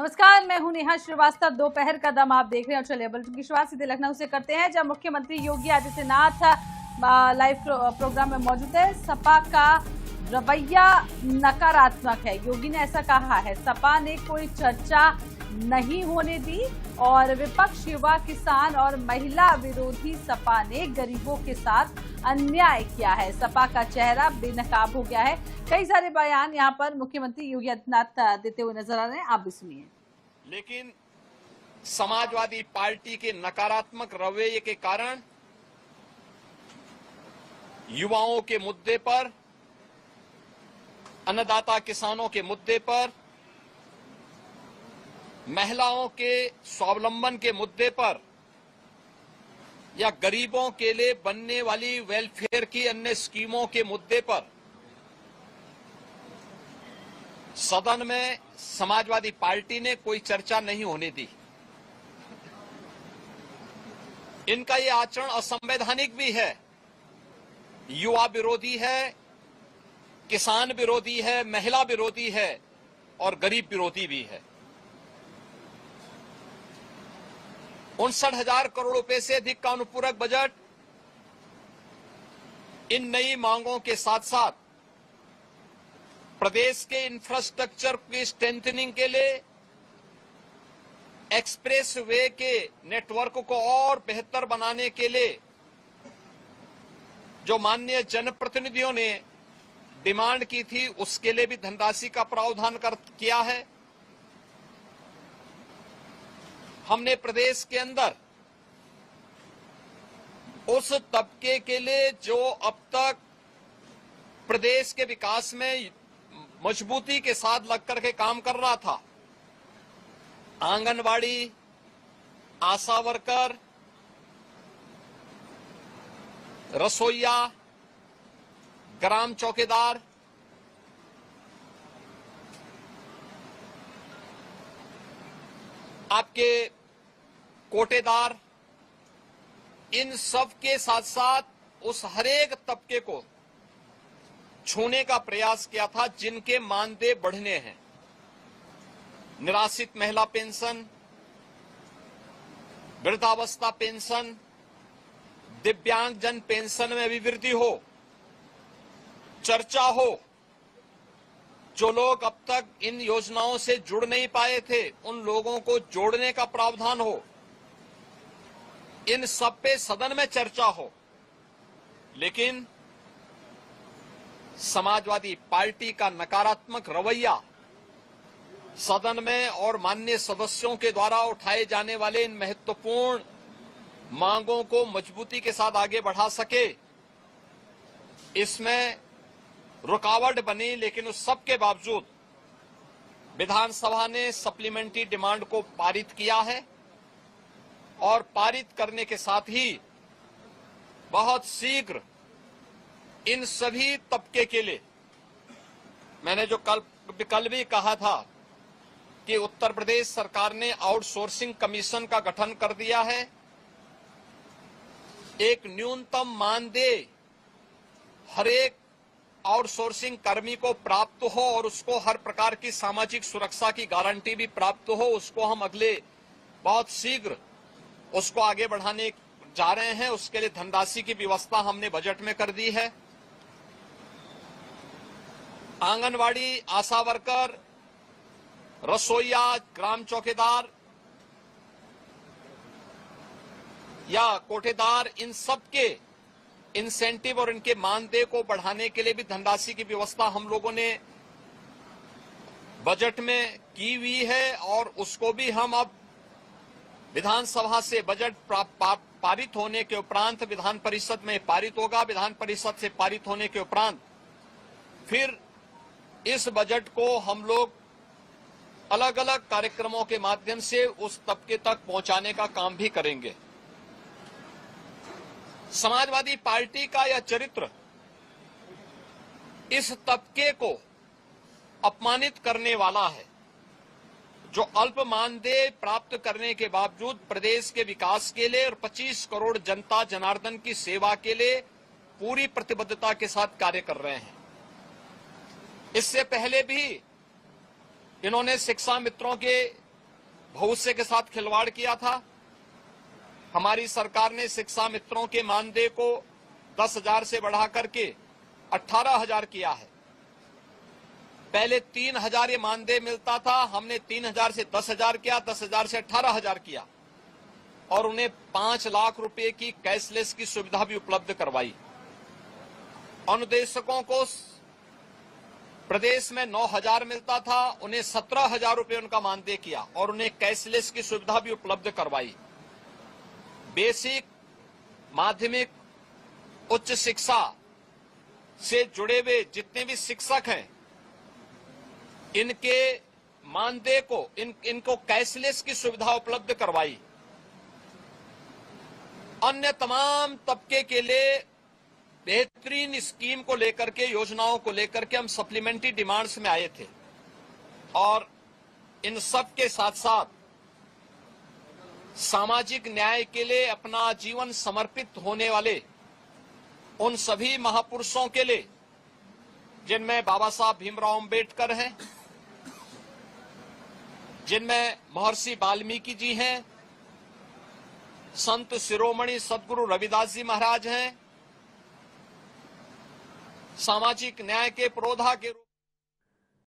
नमस्कार, मैं हूं नेहा श्रीवास्तव। दोपहर का दम आप देख रहे हैं और चलिए बुलेटिन की शुरुआत सीधे लखनऊ से करते हैं, जब मुख्यमंत्री योगी आदित्यनाथ लाइव प्रोग्राम में मौजूद है। सपा का रवैया नकारात्मक है, योगी ने ऐसा कहा है। सपा ने कोई चर्चा नहीं होने दी और विपक्ष, युवा, किसान और महिला विरोधी सपा ने गरीबों के साथ अन्याय किया है। सपा का चेहरा बेनकाब हो गया है। कई सारे बयान यहाँ पर मुख्यमंत्री योगी आदित्यनाथ देते हुए नजर आ रहे हैं, आप भी सुनिए। लेकिन समाजवादी पार्टी के नकारात्मक रवैये के कारण युवाओं के मुद्दे पर, अन्नदाता किसानों के मुद्दे पर, महिलाओं के स्वावलंबन के मुद्दे पर या गरीबों के लिए बनने वाली वेलफेयर की अन्य स्कीमों के मुद्दे पर सदन में समाजवादी पार्टी ने कोई चर्चा नहीं होने दी। इनका ये आचरण असंवैधानिक भी है, युवा विरोधी है, किसान विरोधी है, महिला विरोधी है और गरीब विरोधी भी है। 59,000 करोड़ रुपए से अधिक का अनुपूरक बजट इन नई मांगों के साथ साथ प्रदेश के इंफ्रास्ट्रक्चर की स्ट्रेंथनिंग के लिए, एक्सप्रेस वे के नेटवर्क को और बेहतर बनाने के लिए जो माननीय जनप्रतिनिधियों ने डिमांड की थी, उसके लिए भी धनराशि का प्रावधान किया है। हमने प्रदेश के अंदर उस तबके के लिए जो अब तक प्रदेश के विकास में मजबूती के साथ लगकर के काम कर रहा था, आंगनवाड़ी, आशा वर्कर, रसोइया, ग्राम चौकीदार, आपके कोटेदार, इन सब के साथ साथ उस हरेक तबके को छूने का प्रयास किया था जिनके मानदेय बढ़ने हैं। निराश्रित महिला पेंशन, वृद्धावस्था पेंशन, दिव्यांगजन पेंशन में भी वृद्धि हो, चर्चा हो। जो लोग अब तक इन योजनाओं से जुड़ नहीं पाए थे, उन लोगों को जोड़ने का प्रावधान हो। इन सब पे सदन में चर्चा हो। लेकिन समाजवादी पार्टी का नकारात्मक रवैया सदन में और माननीय सदस्यों के द्वारा उठाए जाने वाले इन महत्वपूर्ण मांगों को मजबूती के साथ आगे बढ़ा सके, इसमें रुकावट बनी। लेकिन उस सब के बावजूद विधानसभा ने सप्लीमेंट्री डिमांड को पारित किया है और पारित करने के साथ ही बहुत शीघ्र इन सभी तबके के लिए, मैंने जो कल भी कहा था कि उत्तर प्रदेश सरकार ने आउटसोर्सिंग कमीशन का गठन कर दिया है। एक न्यूनतम मानदेय हर एक आउटसोर्सिंग कर्मी को प्राप्त हो और उसको हर प्रकार की सामाजिक सुरक्षा की गारंटी भी प्राप्त हो, उसको हम अगले बहुत शीघ्र उसको आगे बढ़ाने जा रहे हैं। उसके लिए धनराशि की व्यवस्था हमने बजट में कर दी है। आंगनवाड़ी, आशा वर्कर, रसोइया, ग्राम चौकीदार या कोटेदार, इन सब के इंसेंटिव और इनके मानदेय को बढ़ाने के लिए भी धनराशि की व्यवस्था हम लोगों ने बजट में की हुई है और उसको भी हम अब विधानसभा से बजट पारित होने के उपरांत विधान परिषद में पारित होगा। विधान परिषद से पारित होने के उपरांत फिर इस बजट को हम लोग अलग अलग कार्यक्रमों के माध्यम से उस तबके तक पहुंचाने का काम भी करेंगे। समाजवादी पार्टी का यह चरित्र इस तबके को अपमानित करने वाला है, जो अल्प मानदेय प्राप्त करने के बावजूद प्रदेश के विकास के लिए और 25 करोड़ जनता जनार्दन की सेवा के लिए पूरी प्रतिबद्धता के साथ कार्य कर रहे हैं। इससे पहले भी इन्होंने शिक्षा मित्रों के भविष्य के साथ खिलवाड़ किया था। हमारी सरकार ने शिक्षा मित्रों के मानदेय को 10,000 से बढ़ा करके 18,000 किया है। पहले 3,000 ये मानदेय मिलता था, हमने 3,000 से 10,000 किया, 10,000 से 18,000 किया और उन्हें 5 लाख रुपए की कैशलेस की सुविधा भी उपलब्ध करवाई। अनुदेशकों को प्रदेश में 9,000 मिलता था, उन्हें 17,000 रुपए उनका मानदेय किया और उन्हें कैशलेस की सुविधा भी उपलब्ध करवाई। बेसिक, माध्यमिक, उच्च शिक्षा से जुड़े हुए जितने भी शिक्षक हैं, इनके मानदेय को इनको कैशलेस की सुविधा उपलब्ध करवाई। अन्य तमाम तबके के लिए बेहतरीन स्कीम को लेकर के, योजनाओं को लेकर के हम सप्लीमेंट्री डिमांड्स में आए थे और इन सब के साथ साथ सामाजिक न्याय के लिए अपना जीवन समर्पित होने वाले उन सभी महापुरुषों के लिए, जिनमें बाबा साहब भीमराव अंबेडकर हैं, जिनमें महर्षि वाल्मीकि जी हैं, संत शिरोमणि सदगुरु रविदास जी महाराज हैं, सामाजिक न्याय के पुरोधा के रूप